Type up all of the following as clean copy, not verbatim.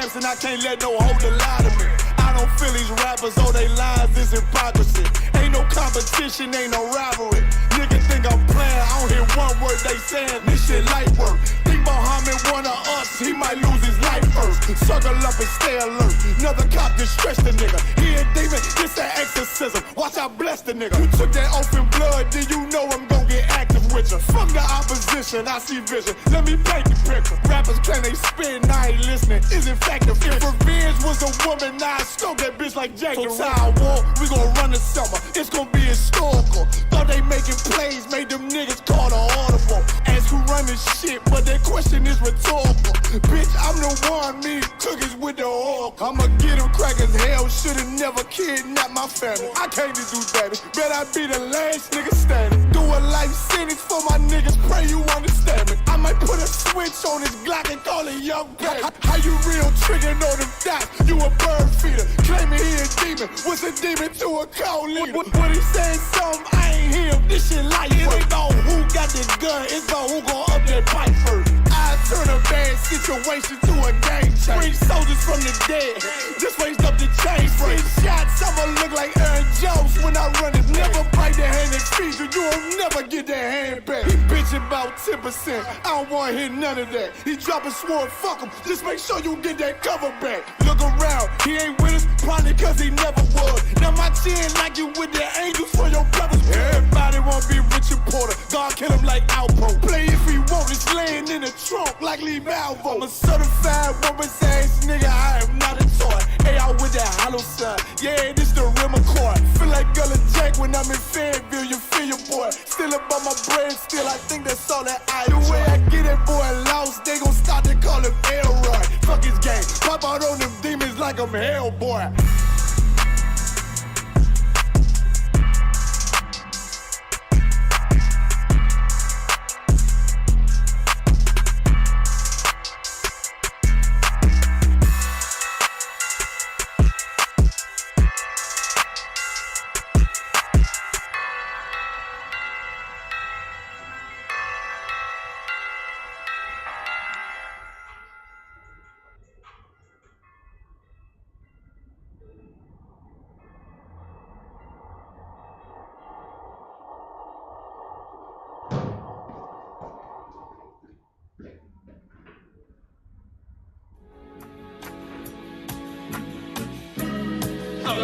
person, I can't let no hoe to lie to me. I don't feel these rappers, oh they lies is hypocrisy. Ain't no competition, ain't no rivalry. Niggas think I'm playing, I don't hear one word they saying. This shit light work. Think Muhammad one of us, he might lose his life first. Suckle up and stay alert. Another cop just stretch the nigga. He a demon, this an exorcism. Watch I bless the nigga. You took that open blood, then you know I'm gon' get active with you. Fuck the opposition, I see vision. Let me paint the picture. Rappers claim they spit, I ain't listening. Is it fact if revenge was a woman, now I stroke that bitch like Jack the Ripper. War, we gon' run the summer. It's gon' be historical. Thought they making plays, made them niggas call the audible. Ask who run this shit, but that question is rhetorical. Bitch, I'm the one, me cookies with the oil. I'ma get them crackers, hell, should've never kidnapped my family. I can't just do that. Bet I be the last nigga standing. Do a life sentence for my niggas, pray you understand me. I might put a switch on this Glock and call it young baby. How you real triggering on them dots? You a bird feeder, claiming he a demon. What's a demon to a cold leader? When he saying something, I ain't hear him. This shit light. It ain't about who got the gun, it's about who gon' up that pipe first. I turn a bad situation to a game changer. Bring soldiers from the dead, just raised up the chain. Free shots, I'ma look like Aaron Jones when I run it. Never bite the hand and feed you, you won't never get that hand back. He bitchin' about 10%, I don't wanna hear none of that. He dropping sword, fuck him, just make sure you get that cover back. Look around, he ain't with us, probably cause he never was. Now my chin like you with the angels for your brothers. Everybody wanna be Richard Porter, God kill him like Alpo. Play if he want, it's laying in the trunk like Lee Malvo. I'm a certified woman's ass nigga, I am not a toy. Hey, I with that hollow sign, yeah, this the rim accord. Feel like Gullah Jack when I'm in Fayetteville, you feel your boy. Still about my bread, still I think that's all that I do. The way I get that boy lost, they gon' start to call him Elroy. Fuck his game, pop out on them demons like I'm Hellboy.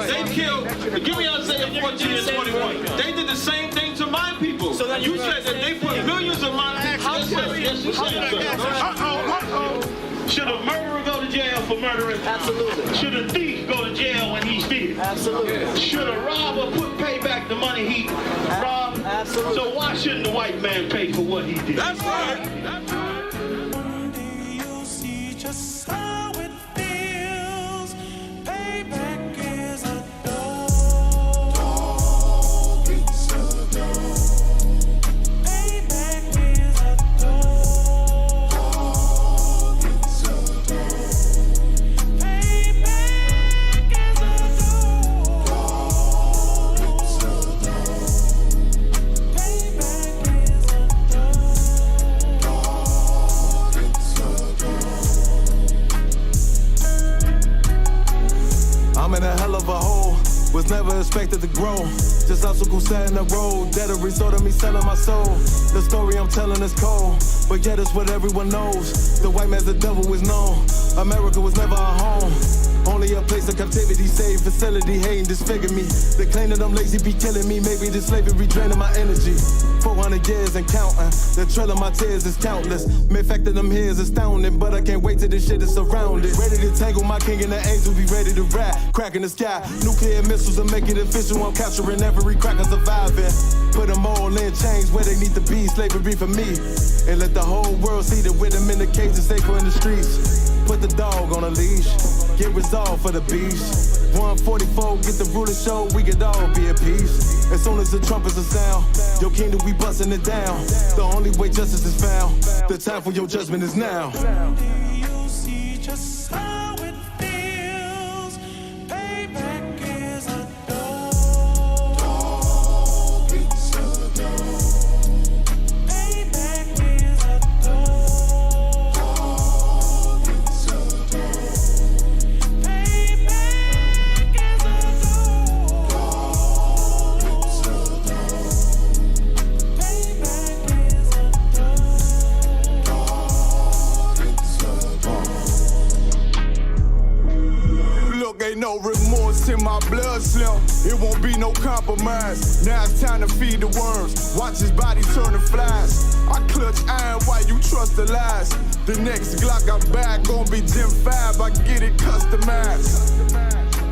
They killed, give me Isaiah 14 and 21. They did the same thing to my people. So that you said that they put millions of my houses. Yes, you said so. Should a murderer go to jail for murdering? Absolutely. Should a thief go to jail when he steals? Absolutely. Should a robber pay back the money he robbed? Absolutely. So why shouldn't the white man pay for what he did? That's right. That's right. One day you'll see just how it feels. Payback is a dog. It's a dog. Payback is a dog. It's a dog. Payback is a dog. It's a dog. Payback is a dog. It's a dog. I'm in a hell of a hole, was never expected to grow. Just Isupk sat in the road, that a result of me selling my soul. The story I'm telling is cold, but yet it's what everyone knows. The white man's the devil is known. America was never our home, only a place of captivity, safe facility, hating, disfigure me. They claim that I'm lazy, be killing me. Maybe this slavery draining my energy. 400 years and counting, the trail of my tears is countless. Main fact that I'm here is astounding, but I can't wait till this shit is surrounded. Ready to tangle my king and the angel, be ready to rap. Crack in the sky, nuclear missiles and make it official. I'm capturing every cracker surviving. Put them all in chains where they need to be, slavery for me. And let the whole world see that with them in the cages, safer in the streets. Put the dog on a leash, get resolved for the beast. 144, get the ruler show, we could all be at peace. As soon as the trumpets are sound, your kingdom we busting it down. The only way justice is found, the time for your judgment is now. One day you'll see just how it feels. Payback is a dog. It's a dog. Payback is a dog. It's a dog. be no compromise. Now it's time to feed the worms. Watch his body turn to flies. I clutch iron while you trust the lies. The next Glock I buy gon' be Gen 5. I get it customized.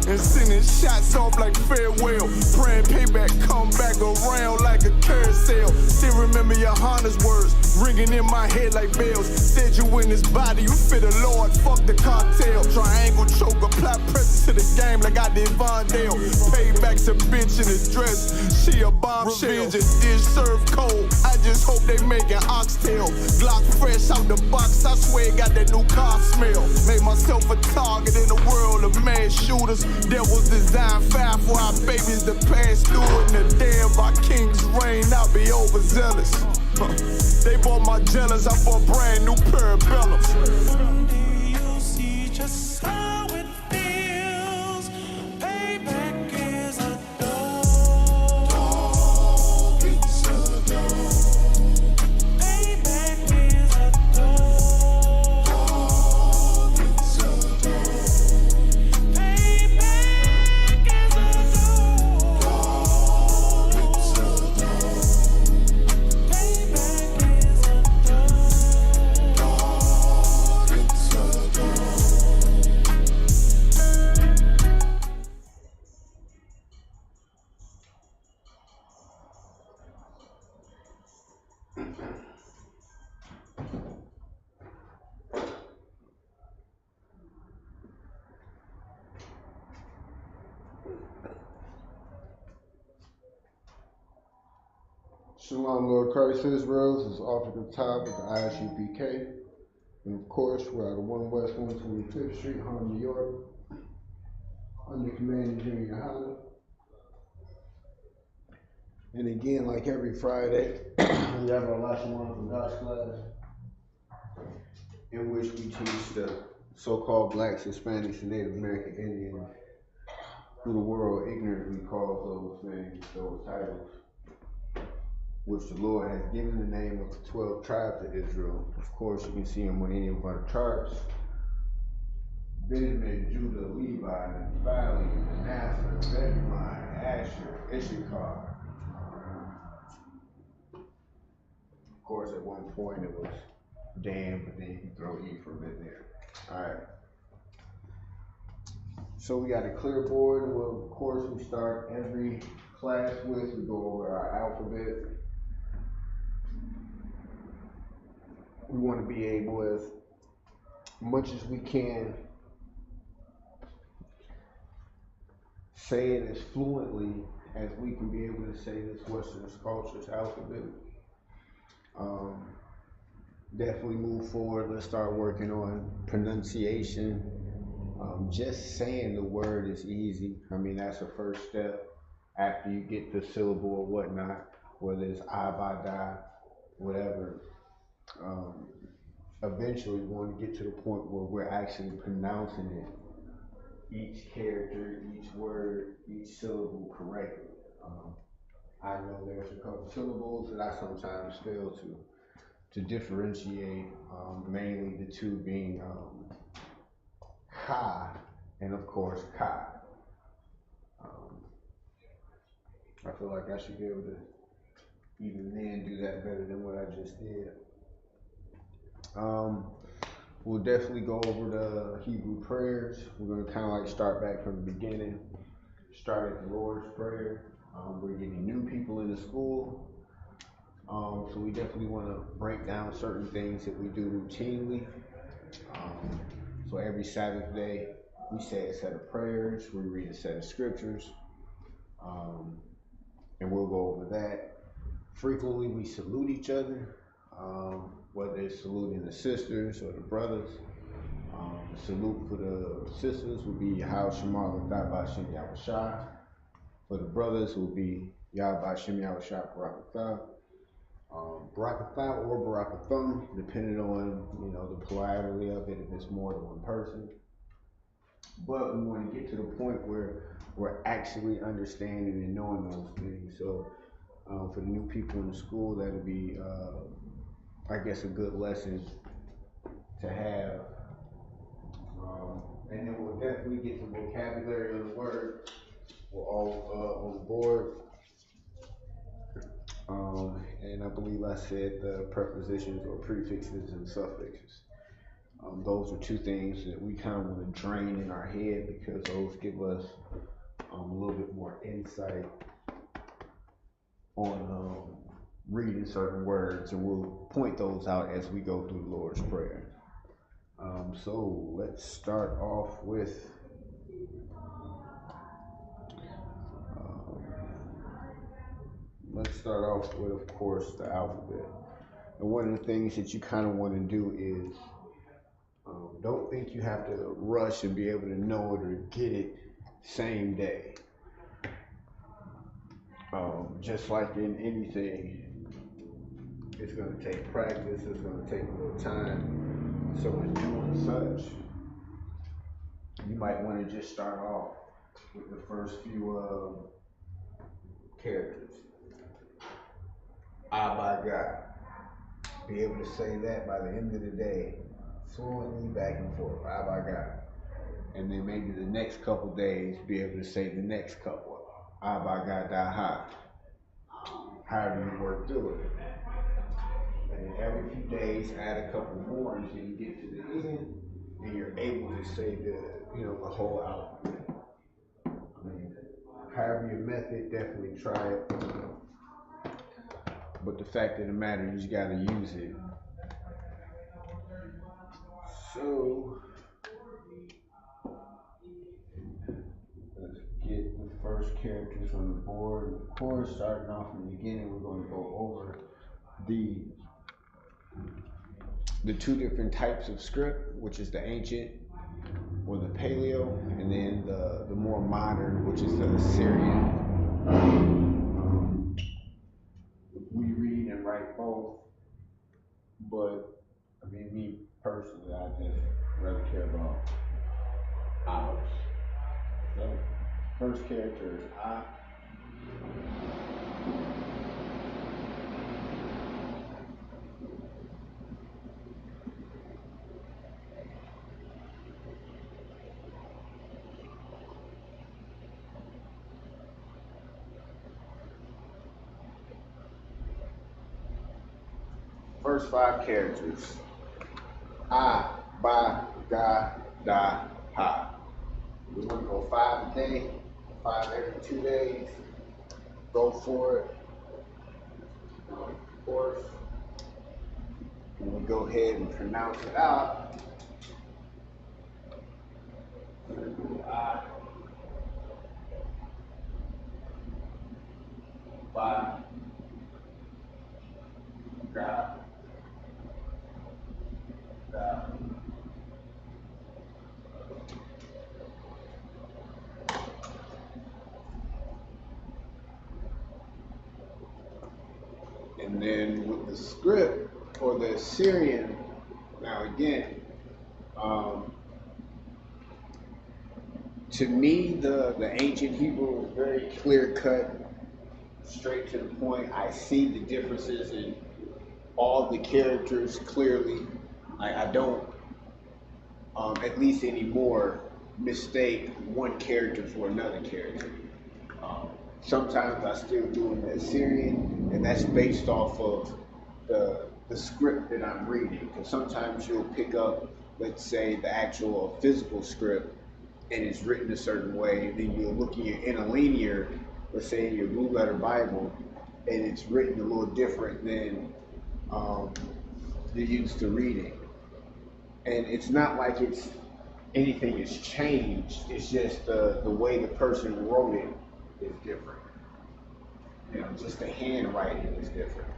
And sending shots off like farewell. Praying payback come back around like a carousel. Still remember Yohanna's words ringing in my head like bells. Said you in this body, you fit the Lord, fuck the cartel. Triangle choke, apply pressure to the game like I did Vondale. Payback's a bitch in a dress, she a bombshell. Revenge is dish served cold, I just hope they making oxtail. Glock fresh out the box, I swear it got that new car smell. Made myself a target in a world of mass shooters. Devils designed fire for our babies to pass through. In the day of our king's reign, I'll be overzealous. They bought my jealous, I bought brand new parabellums. Someday you'll see just how it feels. Payback is a dog. It's a dog. Payback is a dog. It's a dog. Payback is a dog. It's a dog. Payback is a Shalom, Lord Christ Israel. This is off at the top of the I.S.U.P.K. And of course, we're out of 1 West 125th Street, Harlem, New York, under command of GEN.YAHANNA. And again, like every Friday, we have our LaShawan Qadash class, in which we teach the so-called blacks, Hispanics, and Native American Indians, who the world ignorantly calls those names, those titles, which the Lord has given the name of the 12 tribes of Israel. Of course, you can see them on any of our charts. Benjamin, Judah, Levi, Naphtali, Manasseh, Zebulun, Asher, Issachar. Of course, at one point it was Dan, but then you can throw Ephraim in there. All right. So we got a clear board. Well, of course, we start every class with, we go over our alphabet. We want to be able, as much as we can, say it as fluently as we can be able to say this Western culture's alphabet. Definitely move forward. Let's start working on pronunciation. Just saying the word is easy. I mean, that's the first step after you get the syllable or whatnot, whether it's I, whatever. Eventually we want to get to the point where we're actually pronouncing it, each character, each word, each syllable correctly. I know there's a couple syllables that I sometimes fail to differentiate, mainly the two being ka and of course ka. I feel like I should be able to even then do that better than what I just did. We'll definitely go over the Hebrew prayers. We're going to kind of like start back from the beginning, start at the Lord's Prayer. We're getting new people in the school. So we definitely want to break down certain things that we do routinely. So every Sabbath day, we say a set of prayers, we read a set of scriptures, and we'll go over that. Frequently, we salute each other, whether it's saluting the sisters or the brothers. The salute for the sisters would be Shamar, Bahasham Yahawashi. For the brothers will be Bahasham Yahawashi, barak or ahtham, depending on the plurality of it, if it's more than one person. But we want to get to the point where we're actually understanding and knowing those things. So for the new people in the school, that'll be, I guess, a good lesson to have. And then we'll definitely get some vocabulary on the word. we're all on board. And I believe I said the prepositions or prefixes and suffixes. Those are two things that we kind of want to drain in our head because those give us a little bit more insight on reading certain words, and we'll point those out as we go through the Lord's Prayer. So let's start off with of course, the alphabet. And one of the things that you kind of want to do is don't think you have to rush and be able to know it or get it same day. Just like in anything, it's going to take practice, it's going to take a little time. So in doing such, you might want to just start off with the first few characters. I by God. Be able to say that by the end of the day, fluently back and forth. I by God. And then maybe the next couple days, be able to say the next couple. I by God, da ha. However you work through it. And then every few days, add a couple more until you get to the end, and you're able to say the whole alphabet. I mean, however your method, definitely try it. But the fact of the matter is, you got to use it. So let's get the first characters on the board. Of course, starting off in the beginning, we're going to go over the two different types of script, which is the ancient or the paleo, and then the more modern, which is the Assyrian. We read and write both, but I mean, me personally, I just rather care about ours. So, first character is I. First 5 characters. I, ba, ga, da, ha. We're going to go 5 a day, 5 every 2 days. Go for it. Of course, when we go ahead and pronounce it out, I, ba, ga, da. And then with the script for the Assyrian, now again, to me, the ancient Hebrew was very clear cut, straight to the point. I see the differences in all the characters clearly. I don't, at least anymore, mistake one character for another character. Sometimes I still do in the Assyrian, and that's based off of the script that I'm reading. Because sometimes you'll pick up, let's say, the actual physical script, and it's written a certain way, and then you're looking at interlinear, let's say in your Blue Letter Bible, and it's written a little different than you're used to reading. And it's not like anything has changed, it's just the way the person wrote it is different. Just the handwriting is different.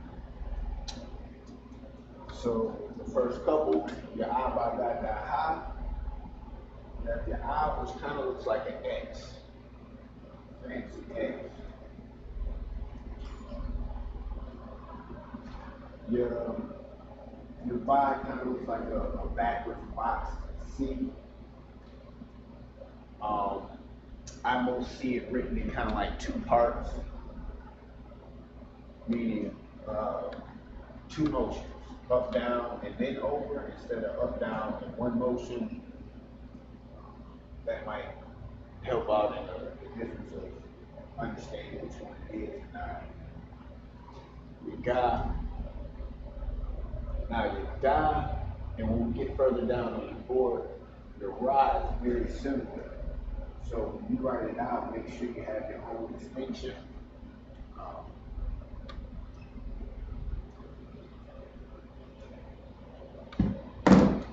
So the first couple, your I by God, da ha. That your I, which kind of looks like an X. Fancy X. Your by kind of looks like a backwards box C. I most see it written in kind of like 2 parts, meaning 2 motions, up, down, and then over, instead of up, down, in 1 motion. That might help out in the difference of understanding which one it is or not. You got, now you die, and when we get further down on the board, the ra is very similar. So when you write it out, make sure you have your own distinction.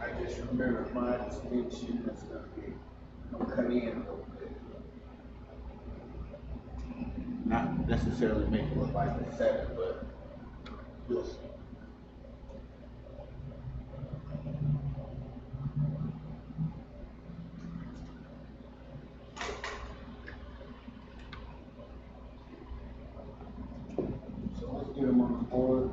I just remember my distinction is going to be, I'm cut in a little bit. Not necessarily make it look like a 7, but you'll see. So let's get them on the board.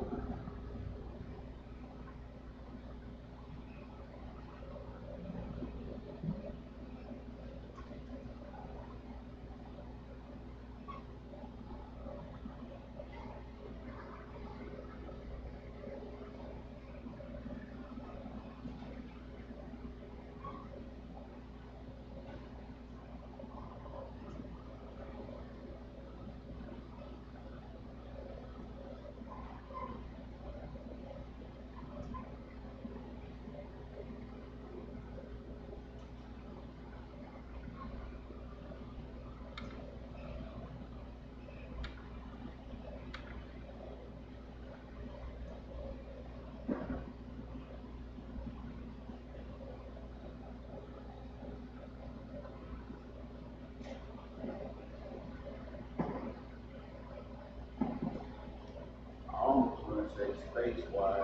I almost want to say space-wise,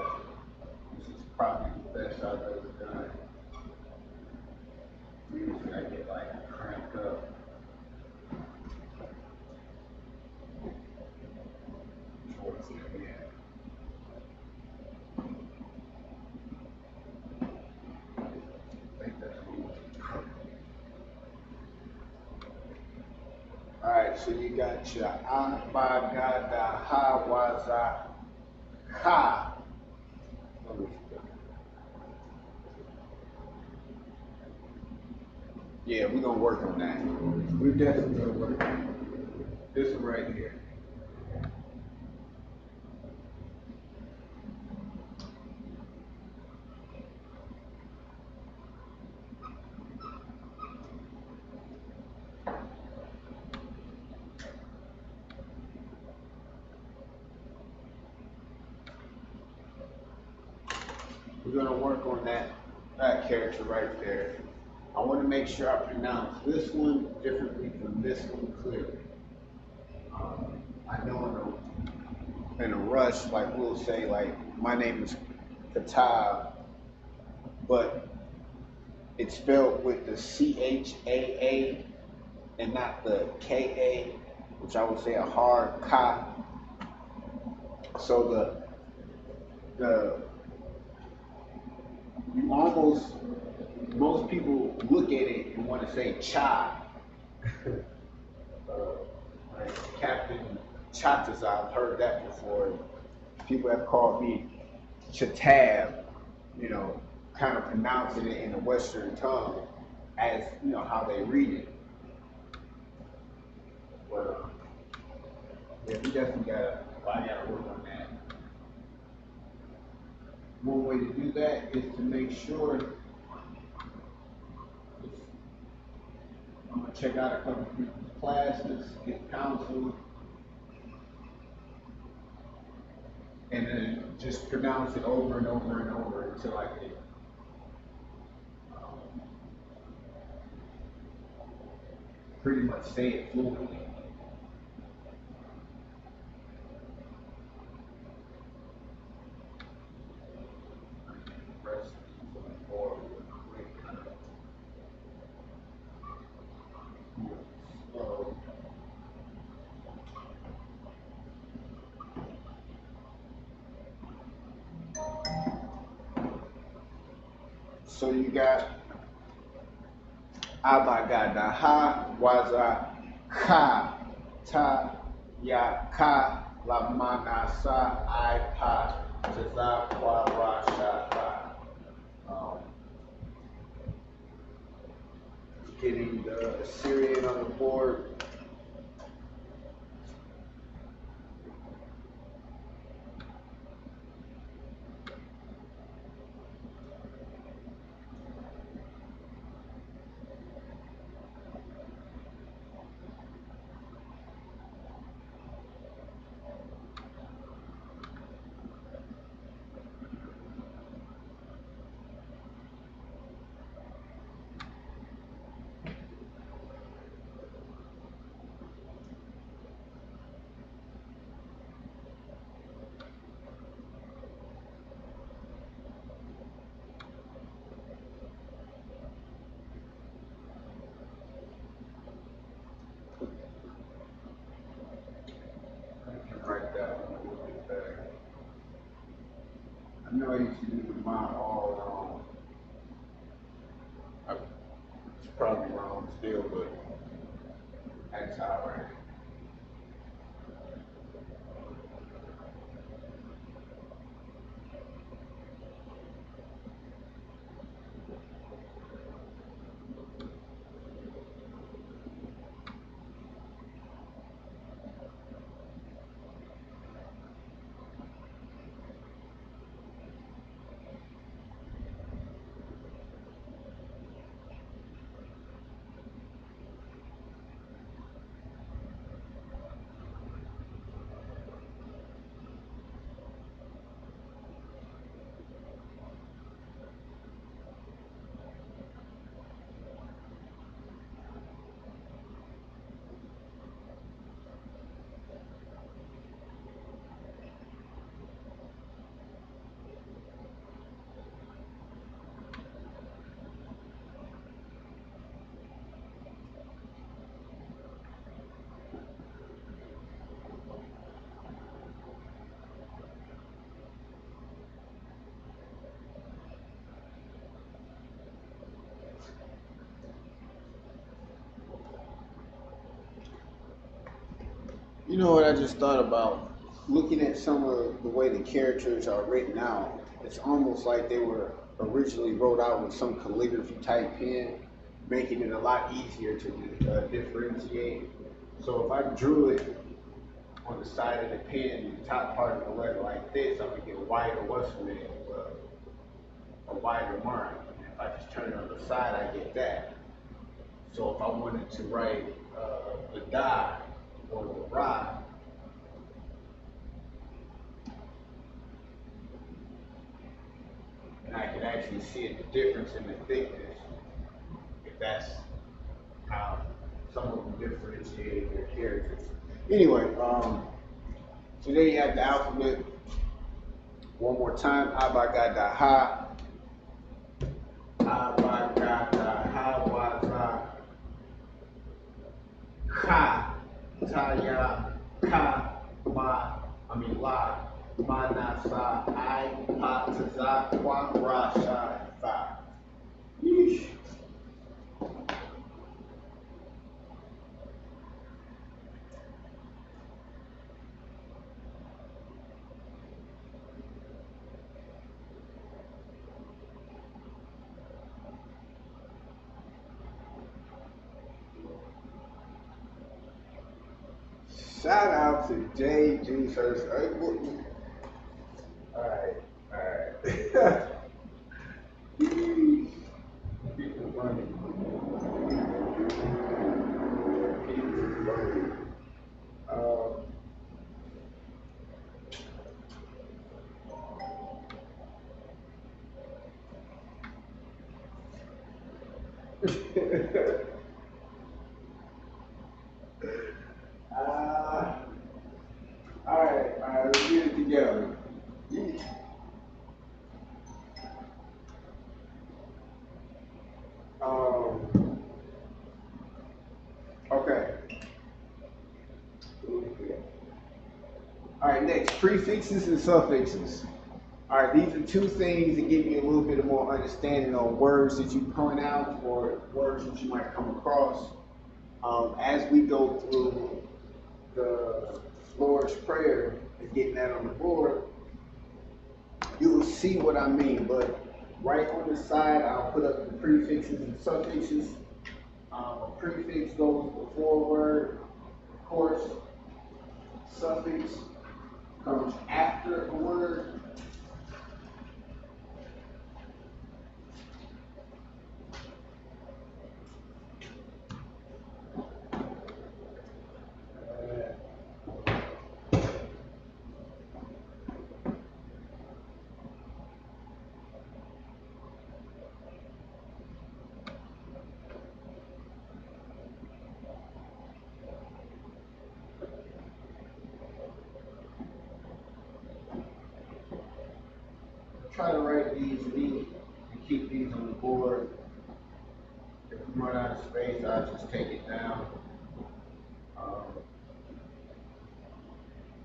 this is probably the best I've ever done. Usually I get like cranked up. Towards the end. I think that's what Alright, so you got your Bahasham Yahawashi. Yeah, we're gonna work on that. We're definitely gonna work on it. This one right here. We're gonna work on that character right there. I want to make sure I pronounce this one differently from this one clearly. I know in a rush, like we'll say, like my name is Qadash, but it's spelled with the CHAA and not the KA, which I would say a hard ka. So you almost, most people look at it and want to say cha. Like Captain Chatas, I've heard that before. People have called me Chatab, you know, kind of pronouncing it in the Western tongue as, you know, how they read it. But yeah, we definitely I gotta work on that. One way to do that is to make sure I'm gonna check out a couple of people's classes, get counsel, and then just pronounce it over and over and over until I can pretty much say it fluently. So you got Abagadaha waza ka ta ya ka la manasa ipa taza rasha. Getting the Assyrian on the board. little bit better. I know I used to do mine all wrong. It's probably wrong still, but that's all right. You know what I just thought about? Looking at some of the way the characters are written out, it's almost like they were originally wrote out with some calligraphy type pen, making it a lot easier to differentiate. So if I drew it on the side of the pen, the top part of the letter like this, I would get a wider a wider mark. And if I just turn it on the side, I get that. So if I wanted to write the die or the rock, and I could actually see the difference in the thickness, if that's how some of them differentiate their characters. Anyway, today you have the alphabet. One more time, Abagadaha, Abagadaha, Waza, Ka, Taya, Ka, La, Manasa, I, Pataza, Kwa, Rasha, Fa. Yeesh. Shout out to Jay Juice. Alright. People running. Alright, let's get it together. Okay. Alright, next, prefixes and suffixes. Alright, these are two things that give you a little bit of more understanding on words that you point out or words that you might come across. As we go through the Lord's Prayer and getting that on the board, you will see what I mean. But right on the side, I'll put up the prefixes and suffixes. A prefix goes before a word, of course. Suffix comes after a word. Try to write these neat and keep these on the board. If we run out of space, I'll just take it down.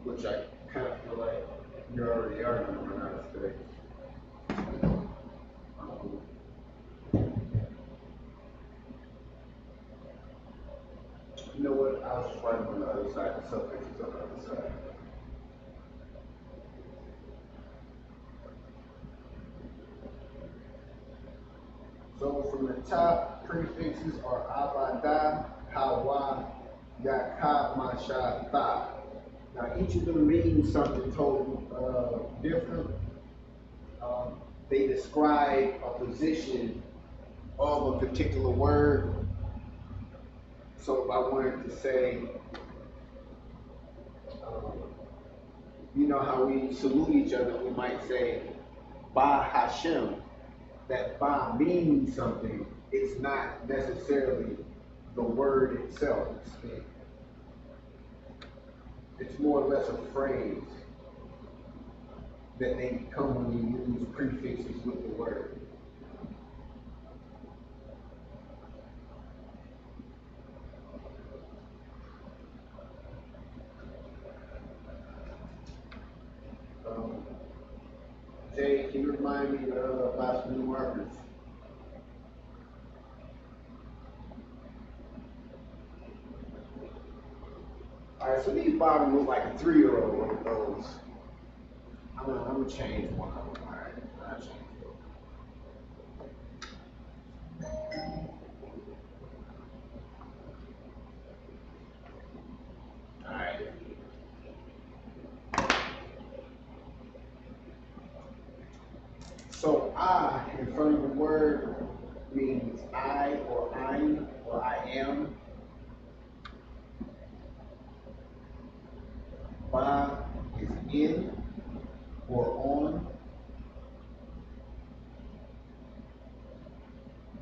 Which I kind of feel You already are going to run out of space. You know what? I was just writing on the other side. The suffix is on the other side. So from the top, prefixes are abada, hawa, yaka, masha, tha. Now each of them means something totally different. They describe a position of a particular word. So if I wanted to say, you know how we salute each other, we might say, Ba Hashem. That Ba means something. It's not necessarily the word itself. It's more or less a phrase that they become when you use prefixes with the word. Jay, can you remind me about some new markers? Alright, so these bottom look like a 3-year-old one of those. I'm gonna change one of them. Alright, I'll change it. Alright. So I in front of the word means I or I'm or I am. Ba is in or on.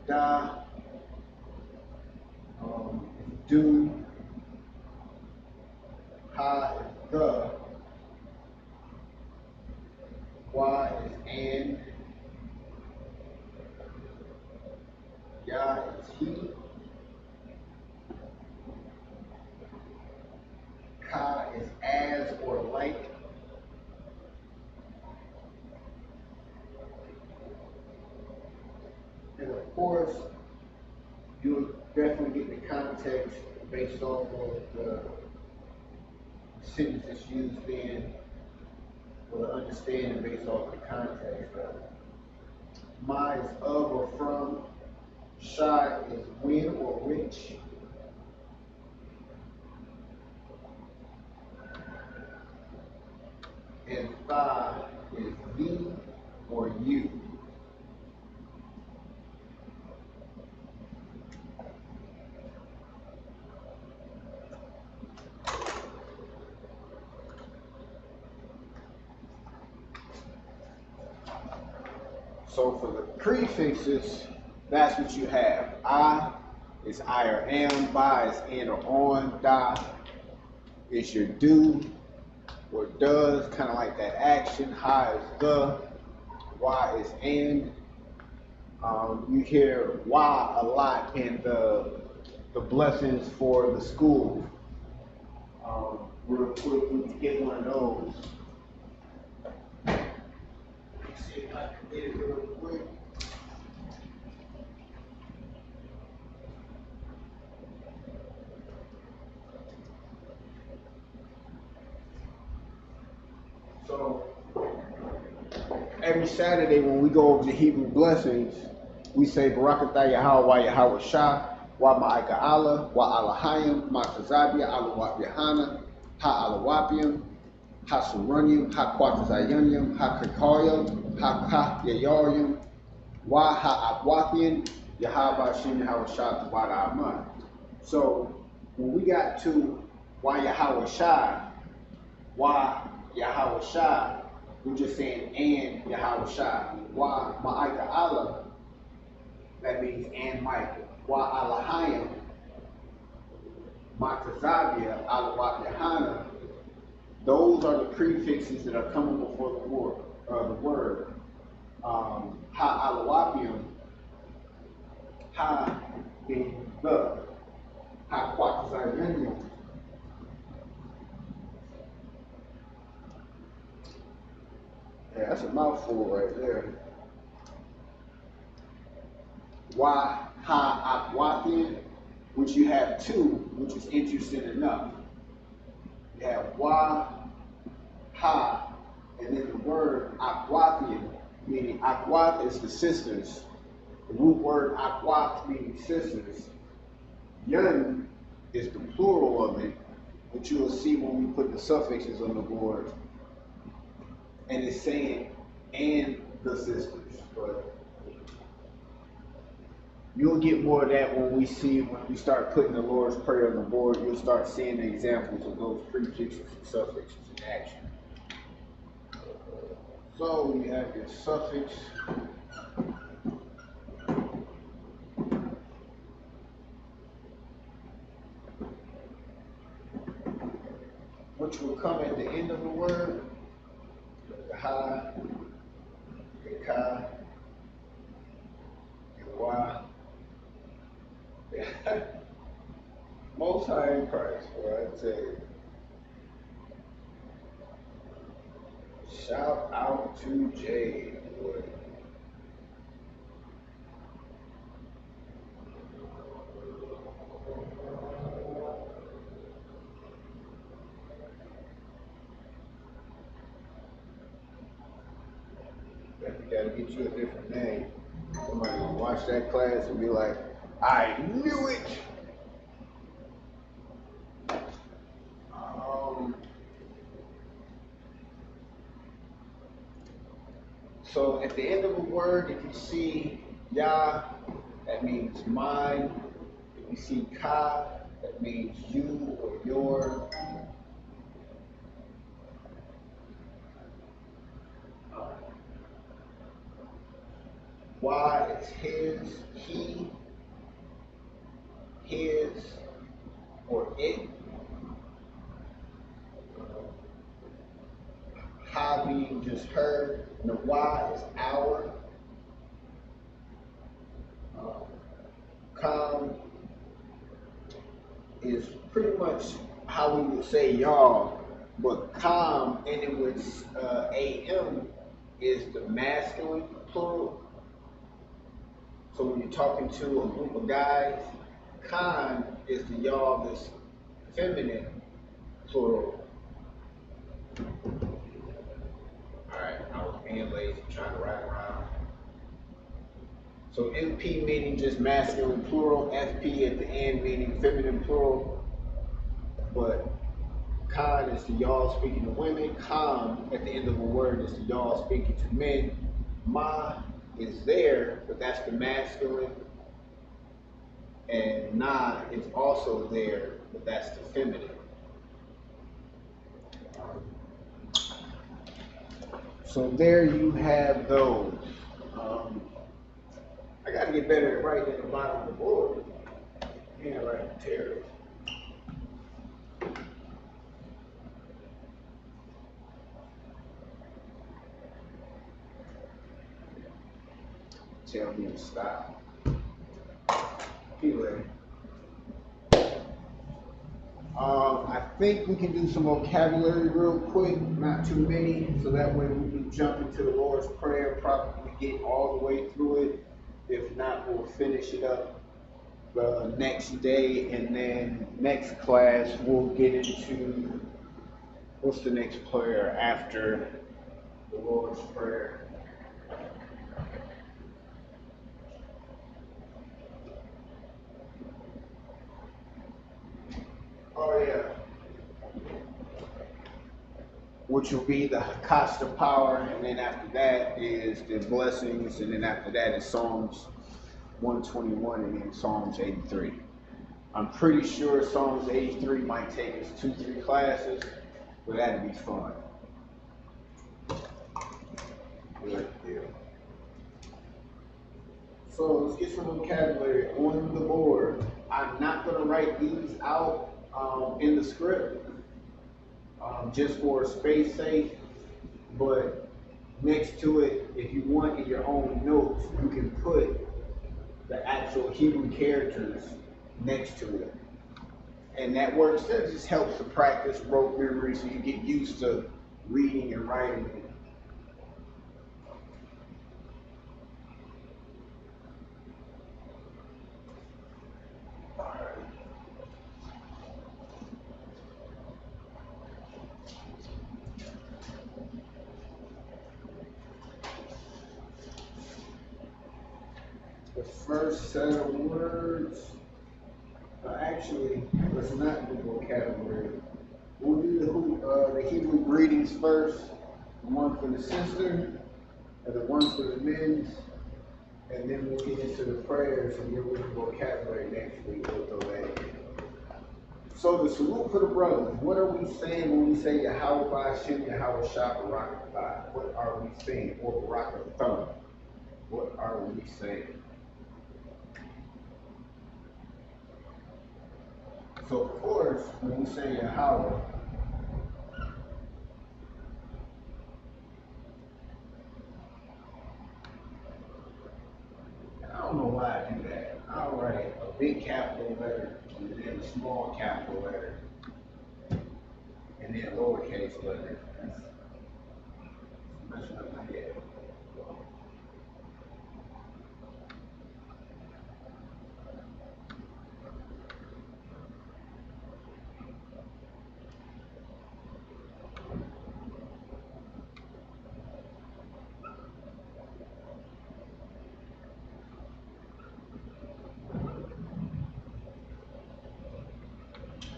Da do. Ha is the. Wa is and. Ya is he. Ka is as or like. And of course, you'll definitely get the context based off of the sentence that's used in, or the understanding based off of the context. Ma is of or from. Sha is when or which. And Tha is thee or you. So for the prefixes, that's what you have. I is I or am, Ba is in or on, Da is your do or does, kind of like that action. Ha is the, Wa is and. You hear Wa a lot in the blessings for the school. Real quick, we can get one of those. Let's see if I can get it real quick. So every Saturday when we go over the Hebrew blessings, we say Barakatah Yahawah Bahasham Yahawashi, Allah, Wa Alahayim, Ma Tazabia, Allah Yahannah, Ha Alawapim, Ha Surunyim, Ha Quatazayunyim, Ha Kakayim, Ha Ka Yayaryim, Wa Ha Abwathian, Yahawah Bahasham Yahawashi, Wa Aman. So when we got to Wa Yahawashi, Wa Yahawashi, we're just saying and Yahawashi. Wa Ma'aika Allah, that means and Michael. Wa Alahayim, Matazabia, Allah Yahannah. Those are the prefixes that are coming before the word. Ha Alawapium, Ha being the, Ha Quatazayunyim. Yeah, that's a mouthful right there. Wahawathian, which you have two, which is interesting enough. You have Wah, Ha, and then the word Akwathian, meaning Akwat is the sisters. The root word Akwat meaning sisters. Yun is the plural of it, which you will see when we put the suffixes on the board. And it's saying, and the sisters. But you'll get more of that when we start putting the Lord's Prayer on the board. You'll start seeing the examples of those prefixes and suffixes in action. So we have your suffix. Which will come at the end of the word. The ha, the ka, the wa. Most High in Christ, boy, I tell you. Shout out to Jay, boy. You gotta get you a different name. Somebody gonna watch that class and be like, I knew it. So at the end of a word, if you see Yah, that means mine. If you see Ka, that means you or your. Why is his, he, his, or it. Ha being just her. And the why is our. Kam is pretty much how we would say y'all, but kam ending with am is the masculine plural. So when you're talking to a group of guys, Khan is the y'all that's feminine plural. Alright, I was being lazy trying to write around. So MP meaning just masculine plural, FP at the end meaning feminine plural. But Khan is the y'all speaking to women. Kam at the end of a word is the y'all speaking to men. Ma is there, but that's the masculine. And Na is also there, but that's the feminine. So there you have those. I gotta get better at writing at the bottom of the board. Handwriting terrible. Tell me to stop. Anyway, I think we can do some vocabulary real quick, not too many, so that way we can jump into the Lord's Prayer, probably get all the way through it. If not, we'll finish it up the next day, and then next class we'll get into what's the next prayer after the Lord's Prayer. Oh yeah. Which will be the Cost of Power, and then after that is the blessings, and then after that is Psalms 121 and then Psalms 83. I'm pretty sure Psalms 83 might take us 2-3 classes, but that'd be fun. Good deal. So let's get some vocabulary on the board. I'm not going to write these out in the script. Just for space sake, but next to it, if you want in your own notes, you can put the actual Hebrew characters next to it. And that works, that just helps to practice rote memory so you get used to reading and writing it. The first set of words, actually, let's not do vocabulary. We'll do the Hebrew greetings first, the one for the sister, and the one for the men, and then we'll get into the prayers and get with the vocabulary next week. We'll throw that in. So the salute for the brothers, what are we saying when we say Yahawah Bahasham Yahawashi barak? What are we saying? Or barak ahtham? What are we saying? So of course, when we say Yahawah, I don't know why I do that. I'll write a big capital letter and then a small capital letter and then a lowercase letter. That's messing up my head.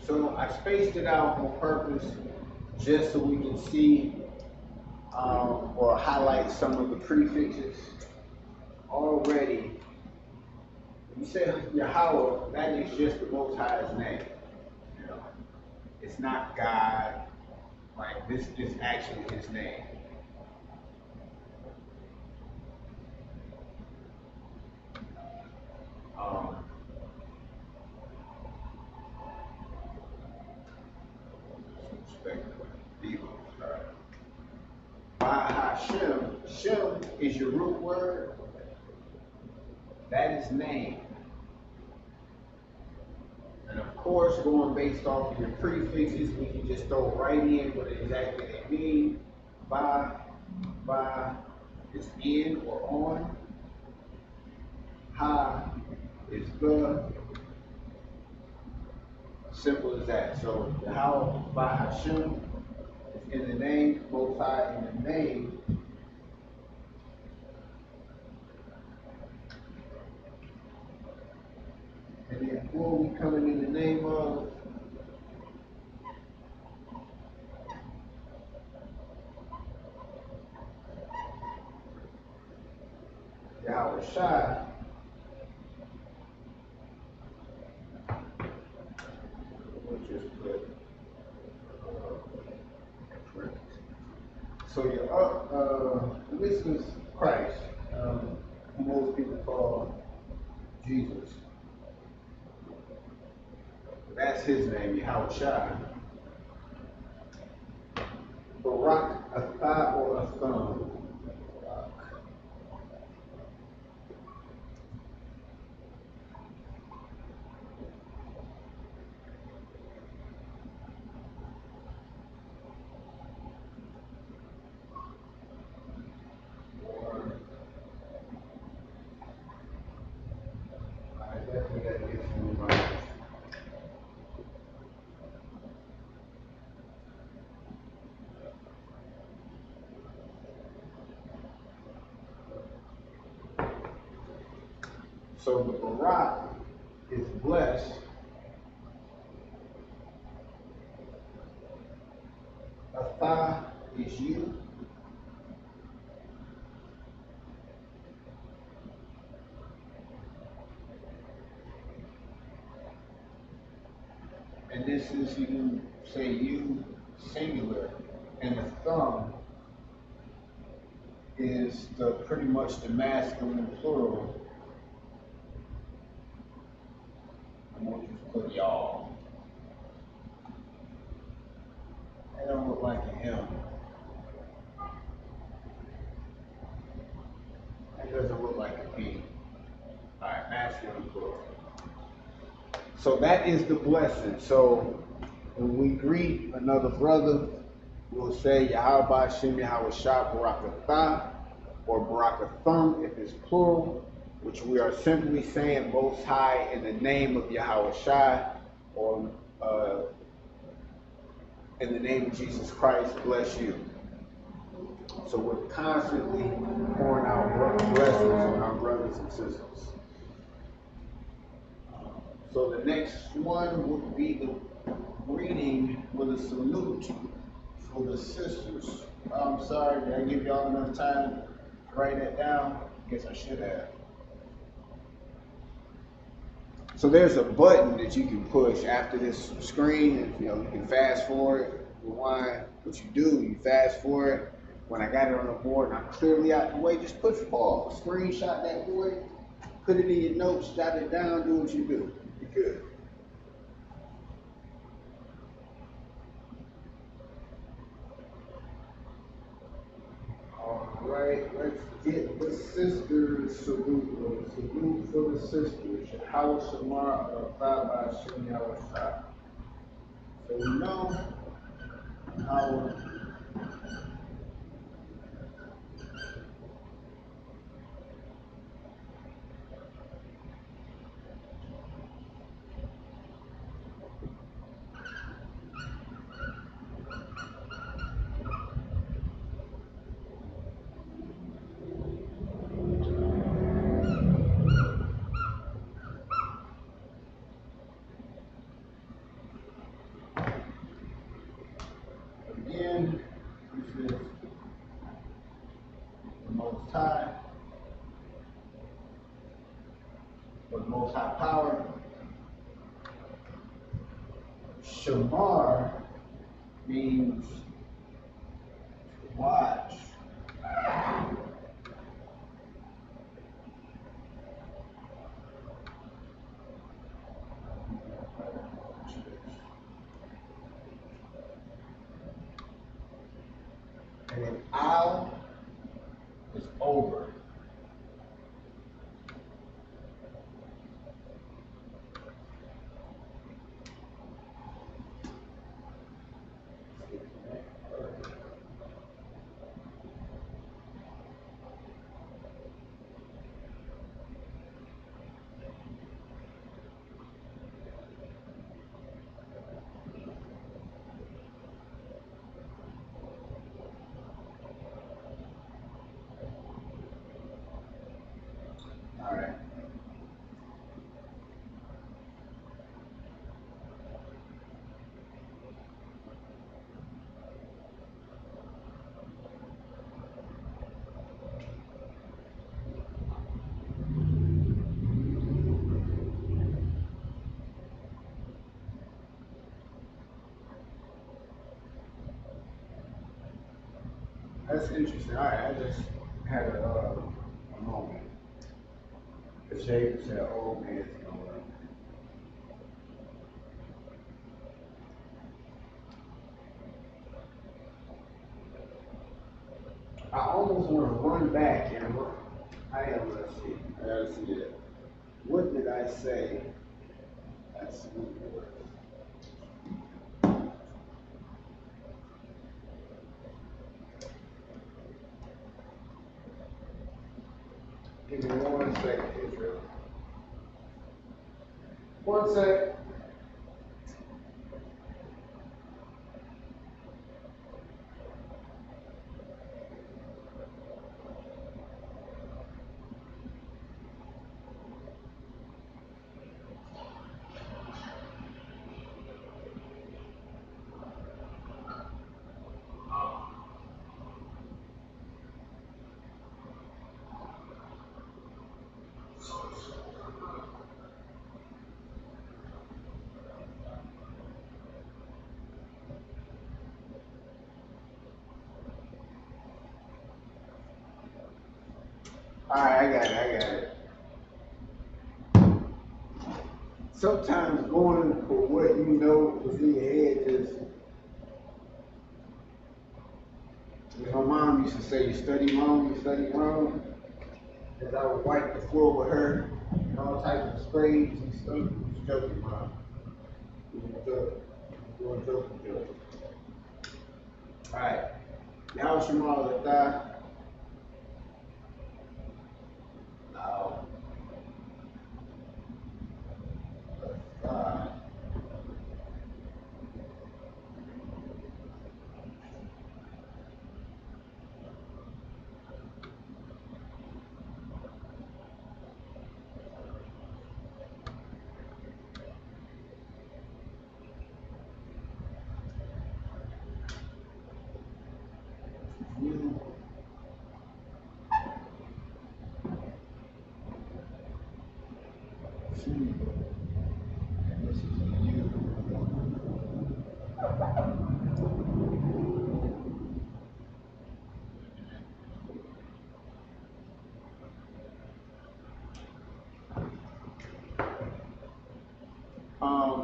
So I spaced it out on purpose just so we can see or highlight some of the prefixes. Already, when you say Yahawah, that is just the Most High's name. You know, it's not God. Like this is actually His name. Bahasham, Shem is your root word. That is name. And of course, going based off of your prefixes, we can just throw right in what exactly they mean. Ba is in or on. Ha is the. Simple as that. So Yahawah Bahasham is in the name, Most High in the name. And then who are we coming in the name of? Yahawashi. We'll just put so this is Christ, who most people call Jesus. That's His name, Yahawashi. Barak ahtham or ahtham. So the barak is blessed. Ahthan is you. And this is, you say you, singular, and the thumb is the pretty much the masculine plural. And we'll just put y'all. That don't look like a him. That doesn't look like a he. Alright, masculine plural. So that is the blessing. So when we greet another brother, we'll say Yahawah Bahasham Yahawashi barak ahtham or barak ahtham if it's plural, which we are simply saying Most High in the name of Yahawashi or in the name of Jesus Christ, bless you. So we're constantly pouring out blessings on our brothers and sisters. So the next one would be the greeting with a salute for the sisters. I'm sorry, did I give y'all enough time to write that down? Guess I should have. So there's a button that you can push after this screen, and you can fast forward, rewind. What you do, you fast forward. When I got it on the board and I'm clearly out the way, just push pause, screenshot that board, put it in your notes, jot it down, do what you do. You're good. All right, let's get the sisters salute. Salute for the sisters. Yahawah Shamar, Bahasham Yahawashi. So we know our again, this is the Most High, or the Most High Power. Shamar means watch. And then owl is over. All right. That's interesting. All right, I just had a moment. The shade said, "Old man's going." I almost want to run back and run. Let's see. I gotta see that. What did I say? That's give me 1 second, Israel. 1 sec. All right, I got it. Sometimes going for what you know is in your head just, as my mom used to say, you study wrong. Because I would wipe the floor with her and all types of sprays and stuff. I was joking, Mom. Joking. All right, now Shamar, die. Now, T, and this is a U.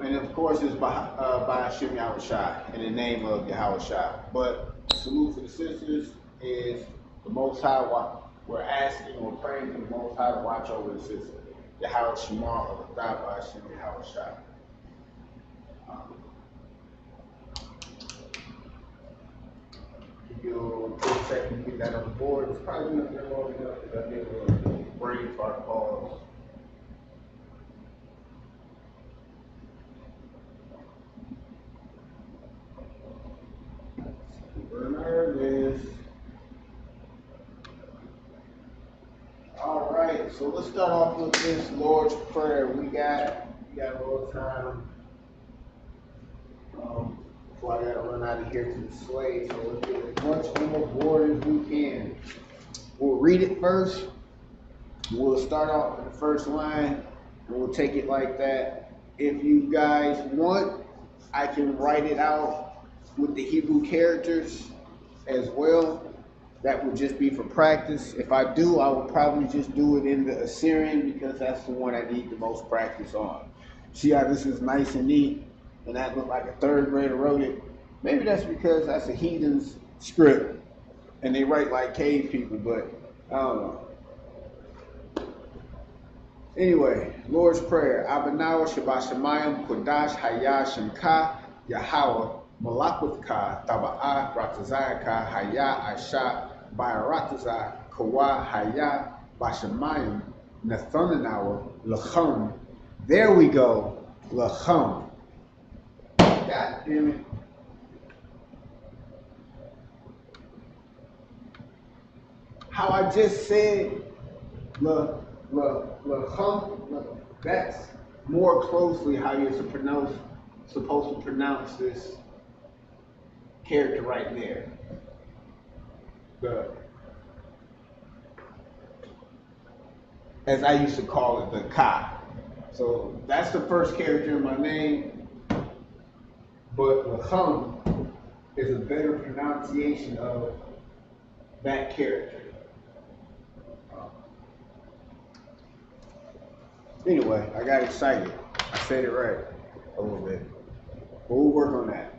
And of course, it's Bahasham Yahawashi, in the name of Yahawashi. But salute to the sisters is the Most High. We're asking or praying to the Most High to watch over the sisters. Yahweh Shamar of the Qadash and Yahawashi. If you'll take a second to get that on the board, it's probably not very long enough because I did a little brain fart pause. Super nervous. All right, so let's start off with this Lord's Prayer. We got a little time before I gotta run out of here to the slave. So let's get as much on the board as we can. We'll read it first. We'll start off with the first line, and we'll take it like that. If you guys want, I can write it out with the Hebrew characters as well. That would just be for practice. If I do, I would probably just do it in the Assyrian because that's the one I need the most practice on. See how this is nice and neat, and that looked like a third grader wrote it. Maybe that's because that's a heathen's script, and they write like cave people, but I don't know. Anyway, Lord's Prayer. Abanawa Shabashamayim Qadash Hayah Yahawah Malakwithka Taba'a Ratazayaka Haya Aisha Baratazah Kawa Haya Bashamayim Nathanawa Lacham. There we go. Lacham. God damn it. How I just said Lacham, that's more closely how you're supposed to pronounce this character right there. As I used to call it, the Ka. So that's the first character in my name, but Lacham is a better pronunciation of that character. Anyway, I got excited. I said it right a little bit. But we'll work on that.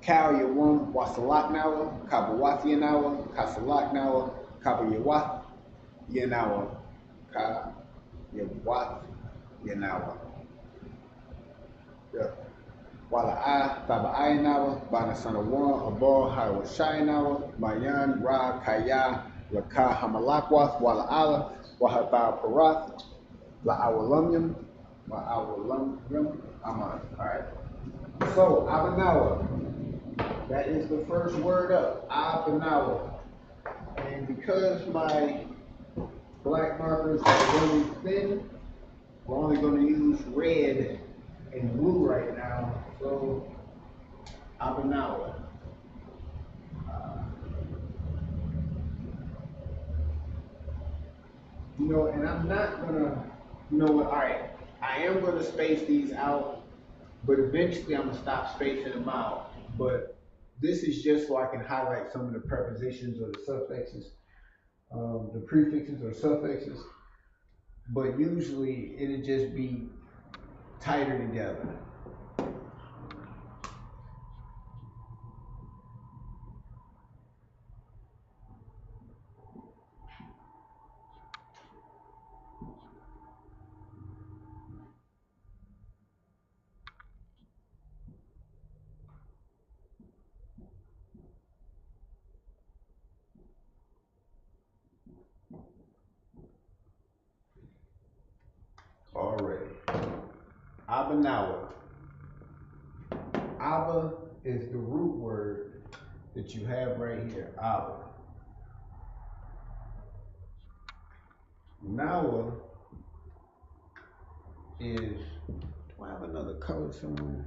Kal Yawam Wasalaknawa, Kabawathianawa, Kasalaknawa, Kabayawath Yanawa, Ka Yawath Yanawa. Wala'a, Taba'ayanawa, Banasanawa, Abor, Hawashayanawa, Mayan, Ra, Kaya, Laka Hamalakwath, Wala'ala, Wahaba Parath, La'awalamyam, Aman. Alright. So, Abanawa. That is the first word up. Abanawa. And because my black markers are really thin, we're only going to use red and blue right now. So, Abanawa. And I'm not gonna, alright, I am gonna space these out, but eventually I'm gonna stop spacing them out. But this is just so I can highlight some of the prepositions or the suffixes, the prefixes or suffixes. But usually it'll just be tighter together. Already. Abanawa. Abba is the root word that you have right here. Abba. Nawa is, do I have another color somewhere?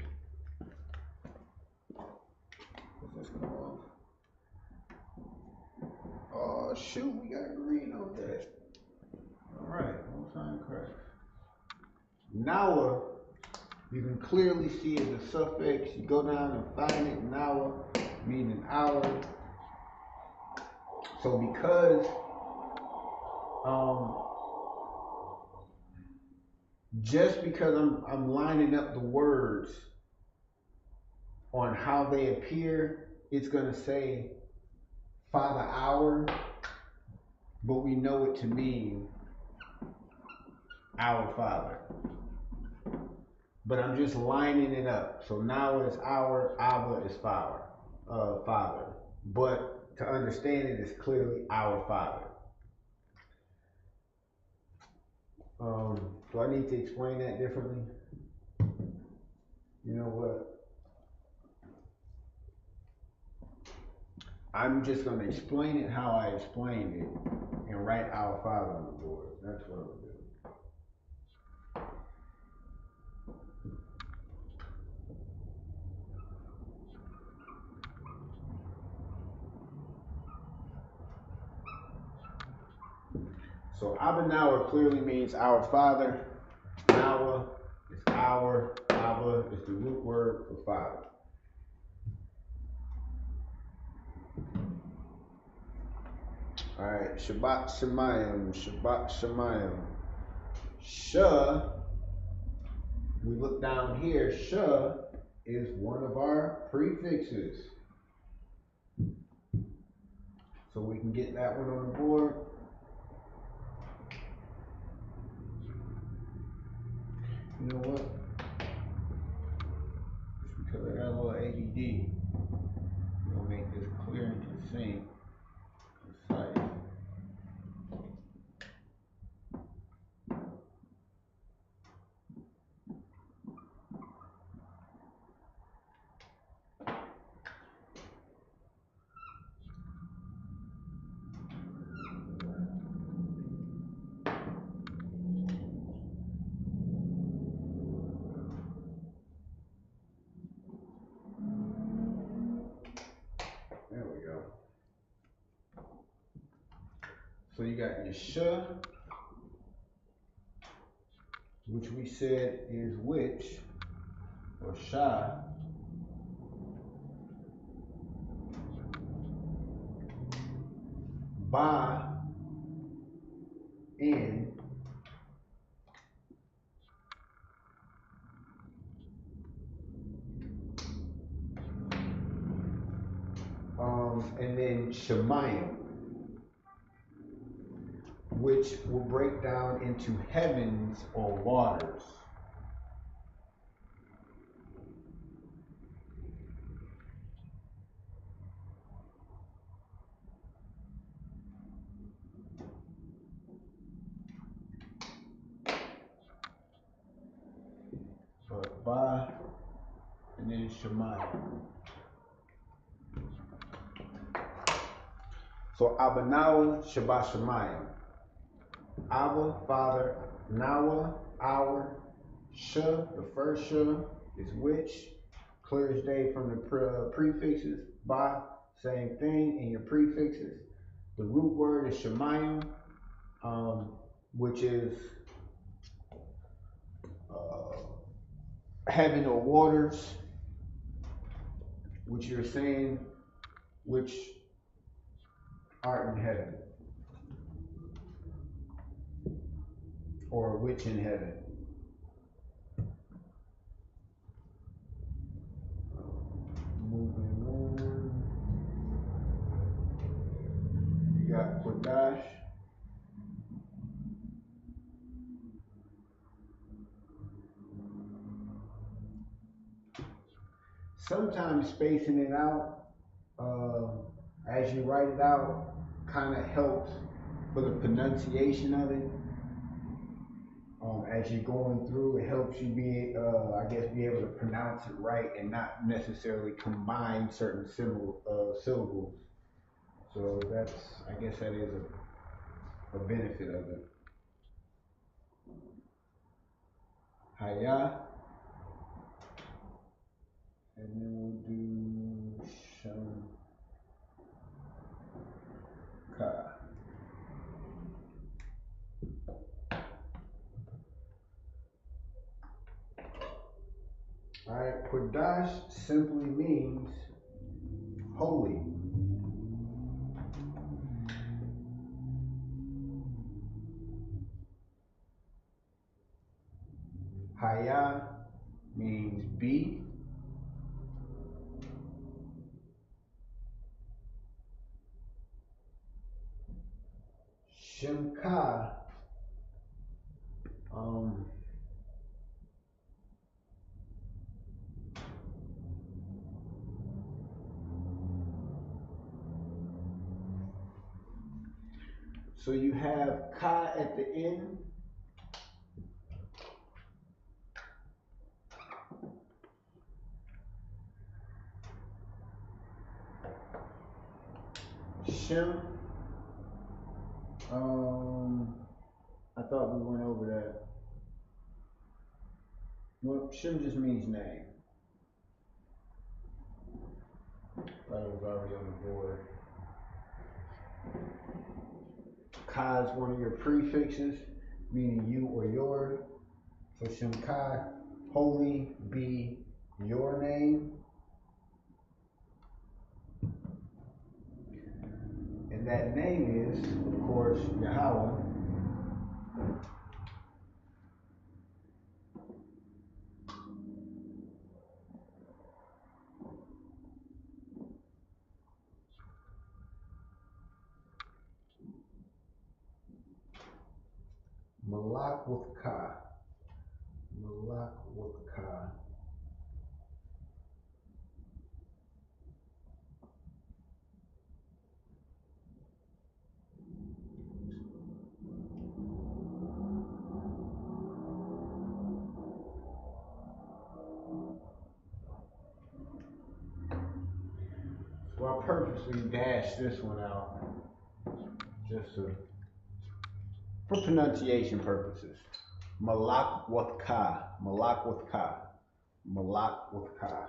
What's this called? Oh shoot, we got green on that. Alright, no time crack. Nawa, you can clearly see as a suffix. You go down and find it, Nawa, meaning hour. So because just because I'm lining up the words on how they appear, it's gonna say Father hour, but we know it to mean our Father. But I'm just lining it up. So now it's our, Abba is Father. But to understand it is clearly our Father. Do I need to explain that differently? You know what? I'm just going to explain it how I explained it and write our Father on the board. That's what I'm going to do. So Abba Nawa clearly means our Father. Nawa is our. Abba is the root word for Father. All right, Shabbat Shemayim, Shabbat Shemayim. Shah, we look down here, Shah is one of our prefixes. So we can get that one on the board. You know what? Just because I got a little ADD, we'll make this clear and concise. There we go. So you got your Shah, which we said is which, or Shah. Ba, in. And then Shemayim, which will break down into heavens or waters. So Ba, and then Shemayim. So Abba Nawa, Shabbat Shemayim. Abba, Father, Nawa, our, Shah, the first Shah, is which, clear as day from the prefixes. Ba, same thing in your prefixes. The root word is Shemayim, which is heaven or waters, which you're saying, which art in heaven, or which in heaven. Moving on, you got Qadash. Sometimes spacing it out as you write it out kind of helps for the pronunciation of it. As you're going through, it helps you be able to pronounce it right and not necessarily combine certain syllables. So I guess that is a benefit of it. Haya. And then we'll do Shalam Yahawah. Qadash simply means holy. Haya means be. Shemka, so you have ka at the end. Shem, I thought we went over that. Well, Shem just means name. Thought it was already on the board. Ka is one of your prefixes, meaning you or your. So Shem Ka, holy be your name. And that name is, of course, Yahawah. Malak with Ka. Malak with Ka. So I purposely dashed this one out just for pronunciation purposes. Malak with Ka. Malak with Ka. Malak with Ka.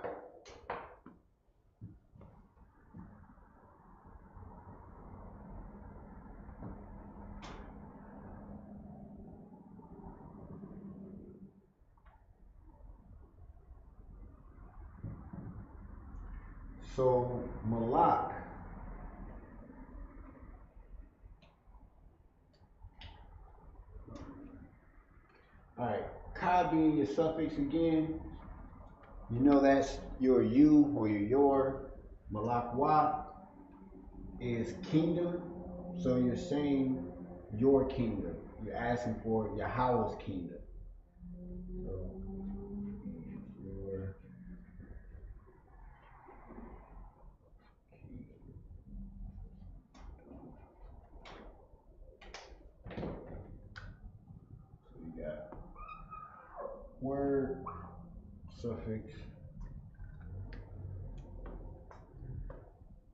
So Malak, all right, Ka being your suffix again, you know that's your you or your. Malak wa is kingdom, so you're saying your kingdom. You're asking for Yahawah's kingdom. So your you got word, suffix,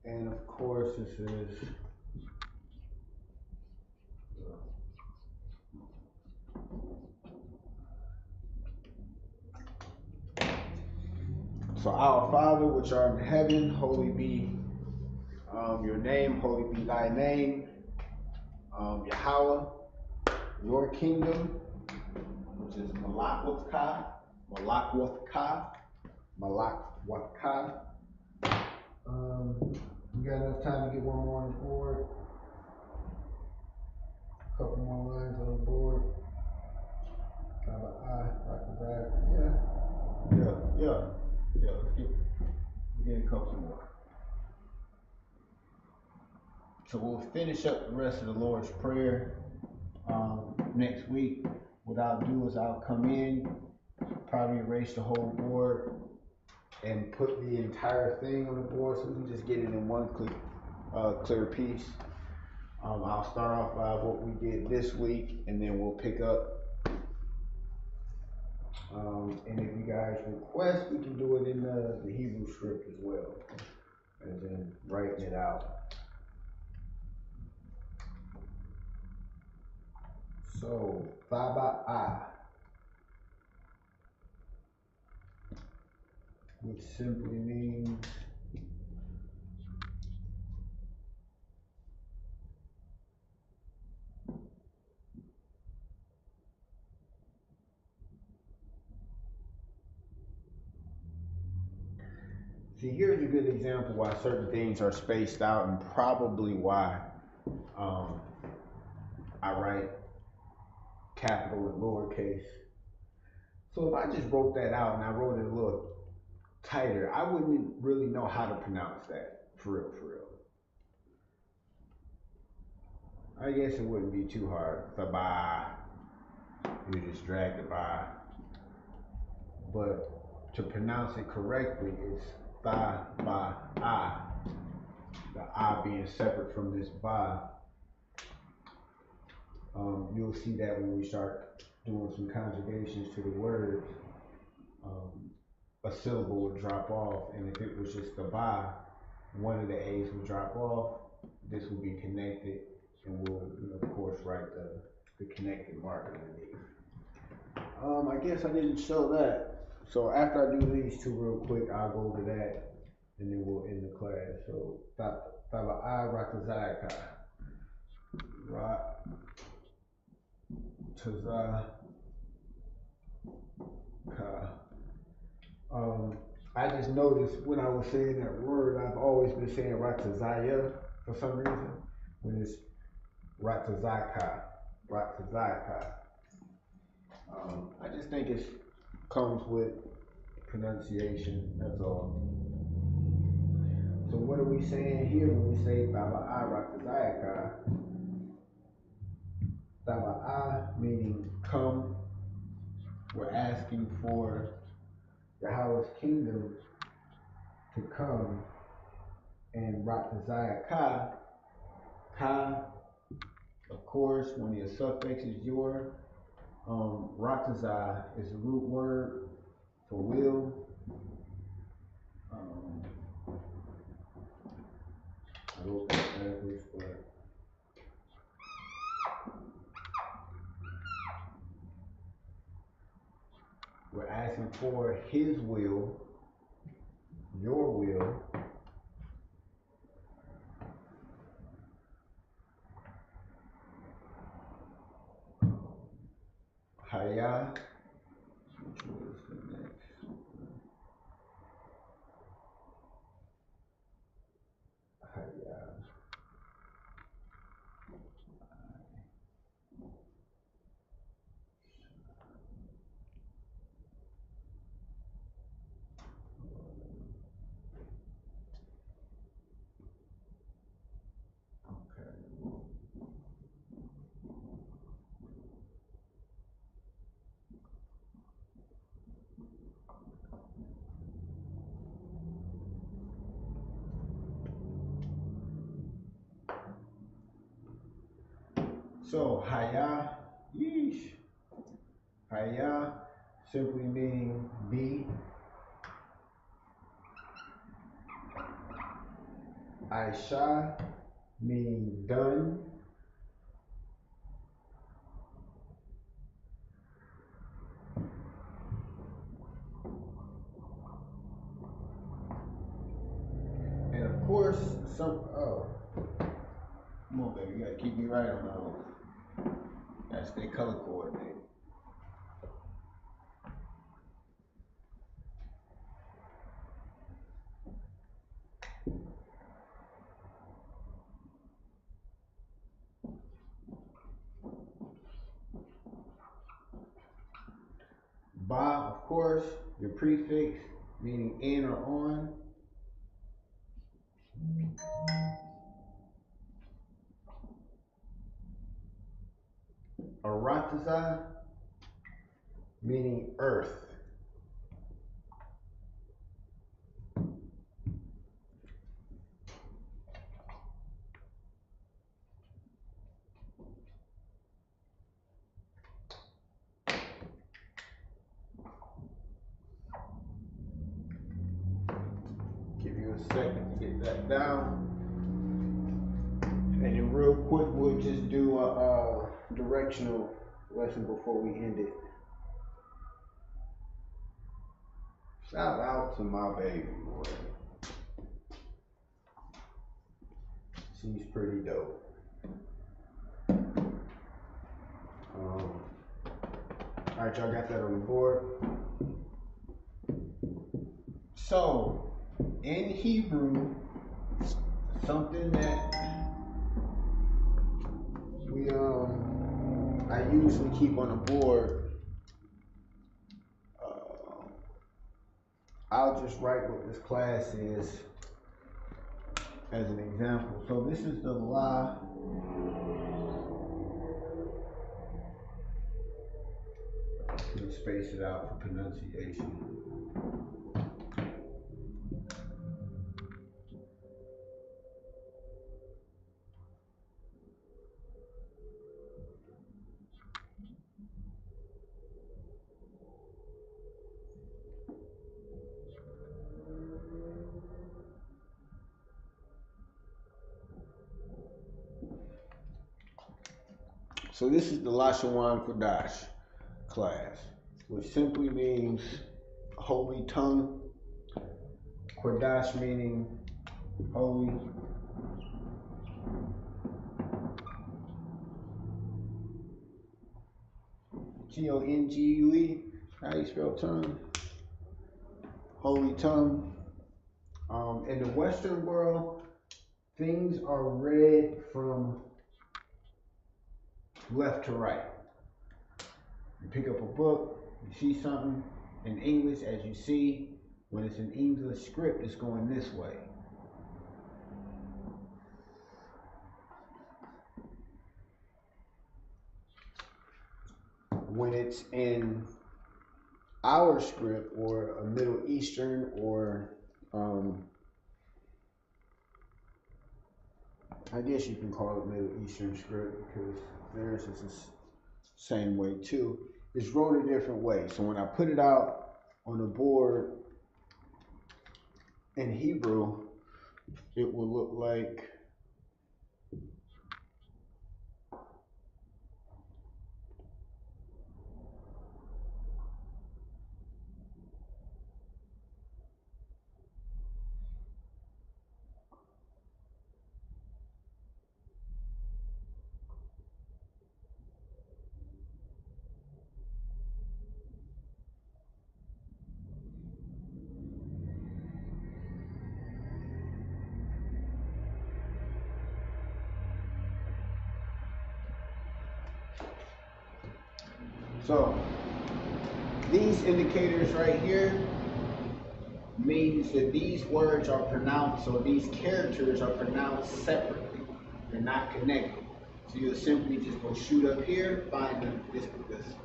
and of course this is so our Father which art in heaven, holy be your name, holy be thy name. Yahawah, your kingdom, which is Malak with Ka, Malak with Ka, Malak with Ka. We got enough time to get one more on the board. A couple more lines on the board. Kind of like the back. Yeah. Let's get a couple more. So we'll finish up the rest of the Lord's Prayer next week. What I'll do is I'll come in, probably erase the whole board, and put the entire thing on the board so we can just get it in one clear piece. I'll start off by what we did this week, and then we'll pick up. And if you guys request, we can do it in the Hebrew script as well, as in writing it out. So, Thaba'a, which simply means See, here's a good example why certain things are spaced out and probably why I write capital and lowercase. So if I just wrote that out and I wrote it a little tighter, I wouldn't really know how to pronounce that, for real, for real. I guess it wouldn't be too hard. Thabah, you just drag the ba. But to pronounce it correctly, it's tha-ba-ah. The ah being separate from this ba. You'll see that when we start doing some conjugations to the words, a syllable would drop off, and if it was just the ba, one of the A's would drop off. This will be connected, and we'll, of course, write the connected mark underneath. I guess I didn't show that. So after I do these two real quick, I'll go over that, and then we'll end the class. So Thaba'a Ratazayaka. Ratazaka. I just noticed when I was saying that word, I've always been saying Ratazaya for some reason, when it's Ratazaka. Ratazaka. I just think it comes with pronunciation, that's all. So what are we saying here when we say Taba'a Ratazayaka? Taba'a meaning come. We're asking for Yahweh's kingdom to come, and Ratazayaka, ka, of course, when the suffix is your. Ratazah is a root word for will. I wrote that backwards, but we're asking for his will, your will. Haya, which was the next one? Haya. So Haya, yeesh. Haya simply meaning be. Aisha meaning done. And of course, come on, baby, you gotta keep me right on those. Gotta stay color coordinated. Ba, of course, your prefix, meaning in or on. Arataza, meaning earth. Give you a second to get that down. And then real quick, we'll just do a directional lesson before we end it. Shout out to my baby boy. She's pretty dope. Alright, y'all got that on the board. So, in Hebrew, something that I usually keep on the board. I'll just write what this class is as an example. So this is the La. Let's space it out for pronunciation. So this is the LaShawan Qadash class, which simply means holy tongue. Qadash meaning holy. Tongue. How you spell tongue? Holy tongue. In the Western world, things are read from left to right. You pick up a book, you see something in English, as you see, when it's an English script, it's going this way. When it's in our script, or a Middle Eastern, or I guess you can call it Middle Eastern script, because theirs is the same way too. It's wrote a different way. So when I put it out on the board in Hebrew, it will look like so. These indicators right here means that these words are pronounced, or these characters are pronounced separately. They're not connected. So you'll simply just go shoot up here, find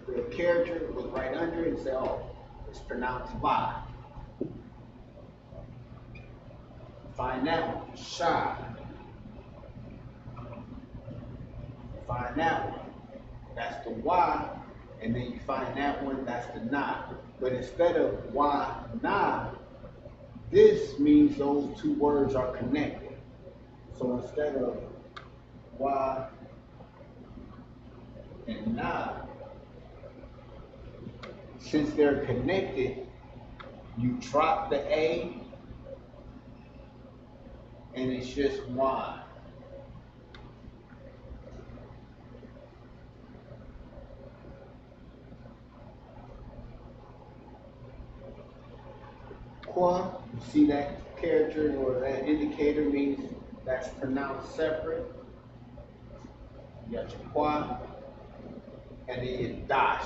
the character, look right under it, and say, oh, it's pronounced ba. Find that one, sha. Find that one, that's the wa. And then you find that one, that's the na. But instead of wa, na, this means those two words are connected. So instead of wa and na, since they're connected, you drop the A, and it's just wa. You see that character or that indicator means that's pronounced separate. You got your qua, and then your dash,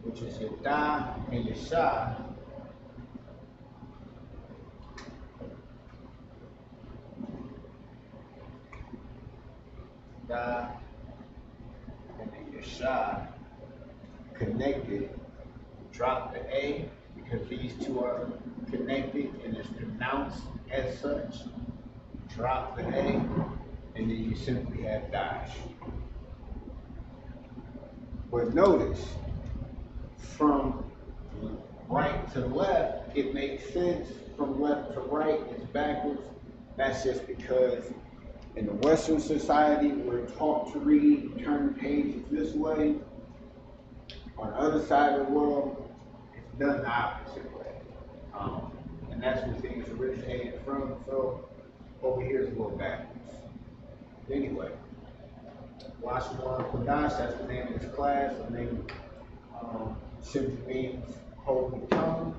which is your da and your sha. Da and then your sha connected. Drop the A, because these two are connected and it's pronounced as such. Drop the A, and then you simply have dash. But notice, from right to left, it makes sense. From left to right, it's backwards. That's just because in the Western society, we're taught to read, turn pages this way. On the other side of the world, it's done the opposite way. And that's where things originated from. So over here is a little backwards. Anyway, LaShawan Qadash, that's the name of this class. The name simply means holy tongue.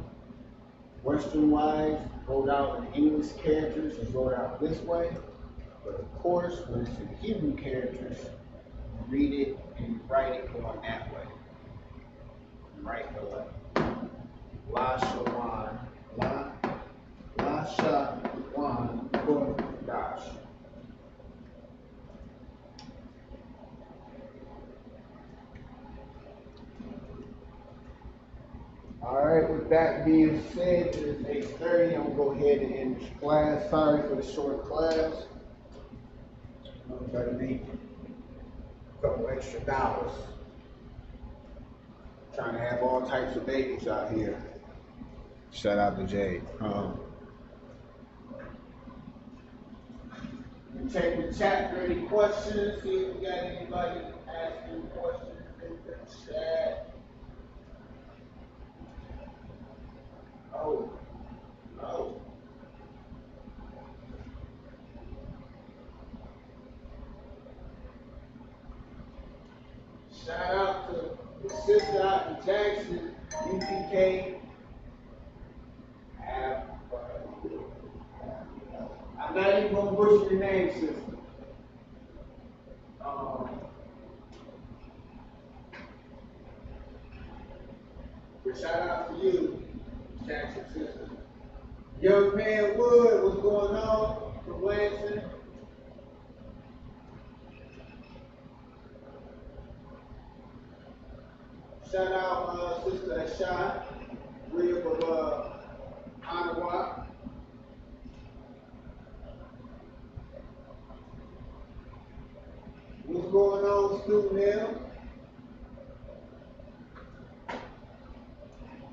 Western wise, wrote out in English characters is wrote out this way. But of course, when it's in Hebrew characters, you read it and you write it going that way. Right the way. LaShawan, LaShawan, Qadash. Alright, with that being said, it is 8:30. I'm going to go ahead and end this class. Sorry for the short class. I'm trying to make a couple extra dollars. Trying to have all types of babies out here. Shout out to Jade. Check the chat for any questions. See if we got anybody asking questions in the chat. Oh. Shout out to the sister out in Jackson, U.P.K. I'm not even going to butcher your name, sister. But shout out to you, Jackson sister. Young man Wood, what's going on from Lansing? Shout out Sister Ashai, William of Ottawa. What's going on, Student Nell?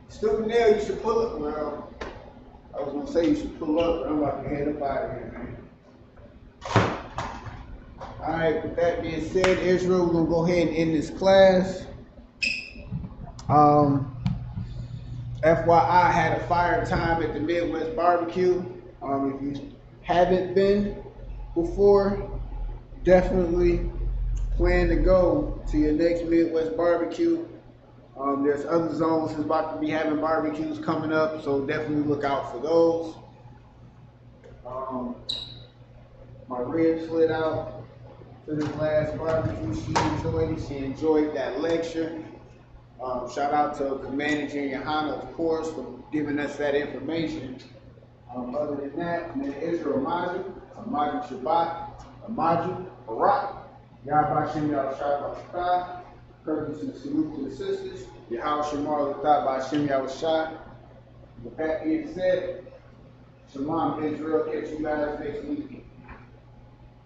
Student Nell, you should pull up. Well, I was going to say you should pull up, but I'm about to head up out of here, man. Alright, with that being said, Israel, we're going to go ahead and end this class. FYI, I had a fire time at the Midwest Barbecue. If you haven't been before, definitely plan to go to your next Midwest Barbecue. There's other zones that's about to be having barbecues coming up, so definitely look out for those. My rib slid out for this last barbecue. She enjoyed it. She enjoyed that lecture. Shout out to Commander GEN.YAHANNA, of course, for giving us that information. Other than that, man, Israel Maju Shabbat, Maju, Barak, Yahawah Bahasham Yahawashi, courtesy and salute to the sisters, Yahawah Shamar Bahasham Yahawashi. With that being said, Shalom Israel, catch you guys next week.